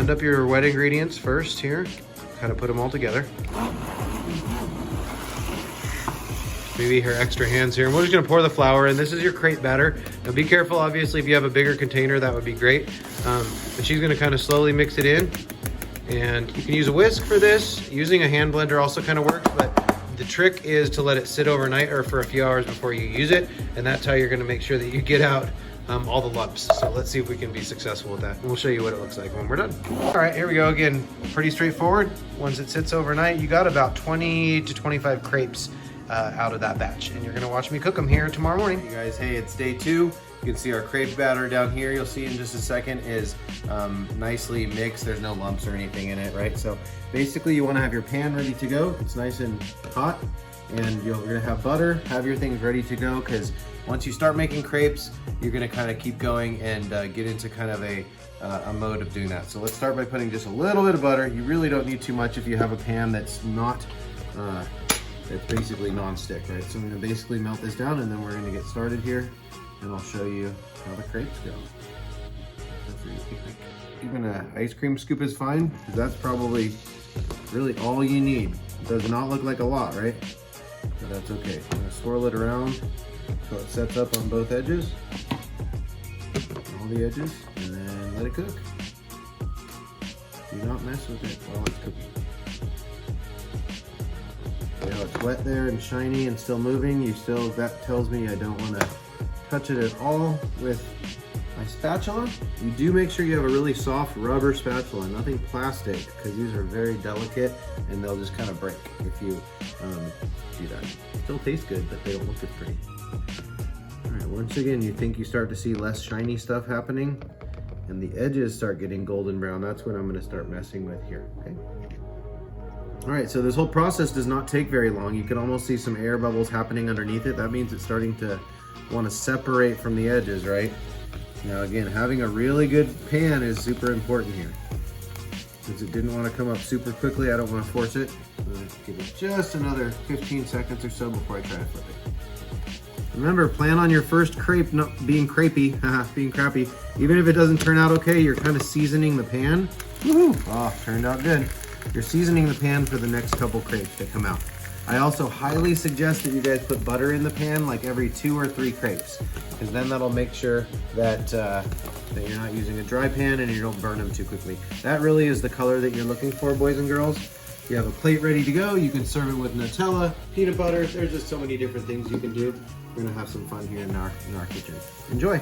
blend up your wet ingredients first here. Kind of put them all together. Maybe her extra hands here. And we're just gonna pour the flour in. This is your crepe batter. Now be careful, obviously, if you have a bigger container, that would be great. But she's gonna kind of slowly mix it in. And you can use a whisk for this. Using a hand blender also kind of works, but the trick is to let it sit overnight or for a few hours before you use it. And that's how you're gonna make sure that you get out all the lumps. So let's see if we can be successful with that. And we'll show you what it looks like when we're done. All right, here we go again. Pretty straightforward. Once it sits overnight, you got about 20 to 25 crepes out of that batch. And you're gonna watch me cook them here tomorrow morning. Hey guys, hey, it's day 2. You can see our crepe batter down here. You'll see in just a second is nicely mixed. There's no lumps or anything in it, right? So basically you wanna have your pan ready to go. It's nice and hot. And you're gonna have butter, have your things ready to go, because once you start making crepes, you're gonna kind of keep going and get into kind of a mode of doing that. So let's start by putting just a little bit of butter. You really don't need too much if you have a pan that's not, it's basically non-stick, right? So I'm gonna basically melt this down and then we're gonna get started here and I'll show you how the crepes go. Even an ice cream scoop is fine, because that's probably really all you need. It does not look like a lot, right? But that's okay. I'm gonna swirl it around so it sets up on both edges, all the edges, and then let it cook. Do not mess with it while it's cooking. See how it's wet there and shiny and still moving? That tells me I don't want to touch it at all with my spatula. You do make sure you have a really soft rubber spatula, nothing plastic, because these are very delicate and they'll just kind of break if you do that. Still taste good, but they don't look as pretty. All right, once again, you think you start to see less shiny stuff happening and the edges start getting golden brown, that's when I'm gonna start messing with here, okay? All right, so this whole process does not take very long. You can almost see some air bubbles happening underneath it. That means it's starting to want to separate from the edges, right? Now again, having a really good pan is super important here. Since it didn't want to come up super quickly, I don't want to force it. I'm going to give it just another 15 seconds or so before I try to flip it. Remember, plan on your first crepe not being crepey, being crappy. Even if it doesn't turn out okay, you're kind of seasoning the pan. Woohoo! Oh, turned out good. You're seasoning the pan for the next couple crepes that come out. I also highly suggest that you guys put butter in the pan like every 2 or 3 crepes, because then that'll make sure that, that you're not using a dry pan and you don't burn them too quickly. That really is the color that you're looking for, boys and girls. You have a plate ready to go. You can serve it with Nutella, peanut butter. There's just so many different things you can do. We're gonna have some fun here in our kitchen. Enjoy.